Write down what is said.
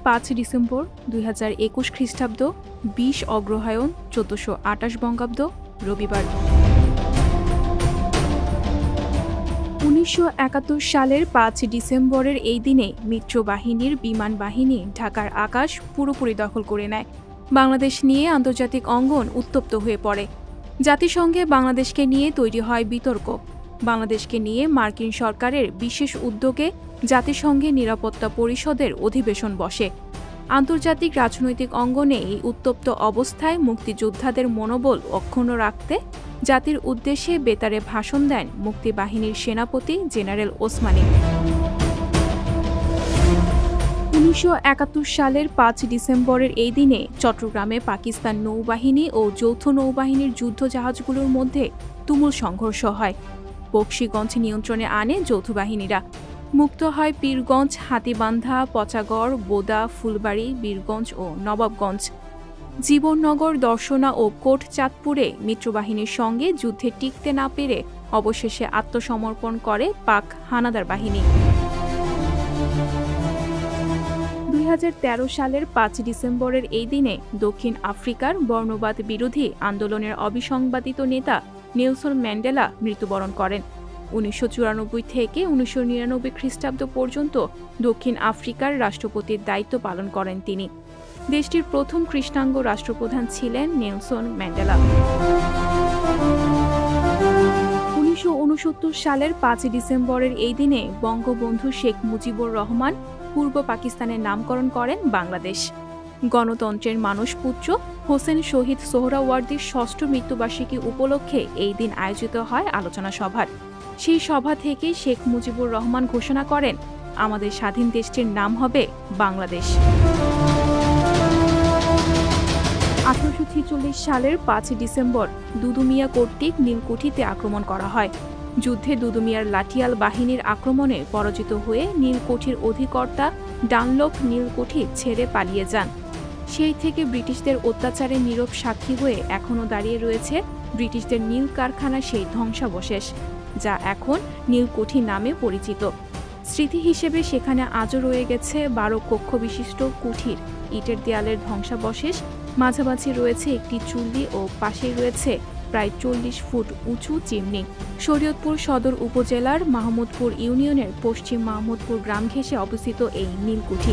5 December 2021 খ্রিস্টাব্দ 20 অগ্রহায়ণ 1428 বঙ্গাব্দ রবিবার। 1971 সালের 5 ডিসেম্বরের এই দিনে মিত্রবাহিনীর বিমান বাহিনী ঢাকার আকাশ পুরোপুরি দখল করে নেয়। বাংলাদেশ নিয়ে আন্তর্জাতিক অঙ্গন উত্তপ্ত হয়ে পড়ে। জাতিসংঘে বাংলাদেশকে নিয়ে তৈরি হয় বিতর্ক। বাংলাদেশকে নিয়ে মার্কিন সরকারের বিশেষ উদ্যোগে জাতিসংঘে নিরাপত্তা পরিষদের অধিবেশন বসে। আন্তর্জাতিক রাজনৈতিক অঙ্গনে এই উত্তপ্ত অবস্থায় মুক্তিযোদ্ধাদের মনোবল অক্ষুণ্ণ রাখতে জাতির উদ্দেশ্যে বেতারে ভাষণ দেন মুক্তিবাহিনীর সেনাপতি জেনারেল ওসমানী। 1971 সালের 5 ডিসেম্বরের এই দিনে চট্টগ্রামে পাকিস্তান নৌবাহিনী ও যৌথ নৌবাহিনীর যুদ্ধজাহাজগুলোর মধ্যে তুমুল সংঘর্ষ হয়। বকশীগঞ্জ নিয়ন্ত্রণে আনে যৌথ বাহিনীরা। মুক্ত হয় পীরগঞ্জ, হাতীবান্ধা, পচাগড়, বোদা, ফুলবাড়ী, বীরগঞ্জ ও নবাবগঞ্জ। জীবননগর, দর্শনা ও কোটচাঁদপুরে মিত্রবাহিনীর সঙ্গে যুদ্ধে টিকতে না পেরে অবশেষে আত্মসমর্পণ করে পাক হানাদার বাহিনী। 2013 সালের 5 ডিসেম্বরের এই দিনে দক্ষিণ আফ্রিকার বর্ণবাদ বিরোধী আন্দোলনের অবিসংবাদিত নেতা নেলসন ম্যান্ডেলা মৃত্যুবরণ করেন। 1994 থেকে 1999 খ্রিস্টাব্দ পর্যন্ত দক্ষিণ আফ্রিকার রাষ্ট্রপতির দায়িত্ব পালন করেন তিনি। দেশটির প্রথম কৃষ্ণাঙ্গ রাষ্ট্রপ্রধান ছিলেন নেলসন ম্যান্ডেলা। 1969 সালের 5 ডিসেম্বরের এই দিনে বঙ্গবন্ধু শেখ মুজিবুর রহমান পূর্ব পাকিস্তানের নামকরণ করেন বাংলাদেশ। গণতন্ত্রের মানসপুত্র হোসেন শহীদ সোহরাওয়ার্দীর 6ষ্ঠ মৃত্যুবার্ষিকী উপলক্ষে এই দিন আয়োজিত হয় আলোচনা সভার। সেই সভা থেকে শেখ মুজিবুর রহমান ঘোষণা করেন, আমাদের স্বাধীন দেশটির নাম হবে বাংলাদেশ। 1846 সালের 5 ডিসেম্বর দুদু মিয়া কর্তৃক নীলকুঠিতে আক্রমণ করা হয়। যুদ্ধে দুদু মিয়ার লাঠিয়াল বাহিনীর আক্রমণে পরাজিত হয়ে নীলকুঠির অধিকর্তা ডানলপ নীলকুঠি ছেড়ে পালিয়ে যান। সেই থেকে ব্রিটিশদের অত্যাচারে নীরব সাক্ষী হয়ে এখনও দাঁড়িয়ে রয়েছে ব্রিটিশদের নীল কারখানার সেই ধ্বংসাবশেষ, যা এখন নীলকুঠি নামে পরিচিত। স্মৃতি হিসেবে সেখানে আজও রয়ে গেছে 12 কক্ষ বিশিষ্ট কুঠির, ইটের দেয়ালের ধ্বংসাবশেষ, মাঝামাঝি রয়েছে একটি চুল্লি ও পাশেই রয়েছে প্রায় 40 ফুট উঁচু চিমনি। শরীয়তপুর সদর উপজেলার মাহমুদপুর ইউনিয়নের পশ্চিম মাহমুদপুর গ্রাম ঘেঁষে অবস্থিত এই নীলকুঠি।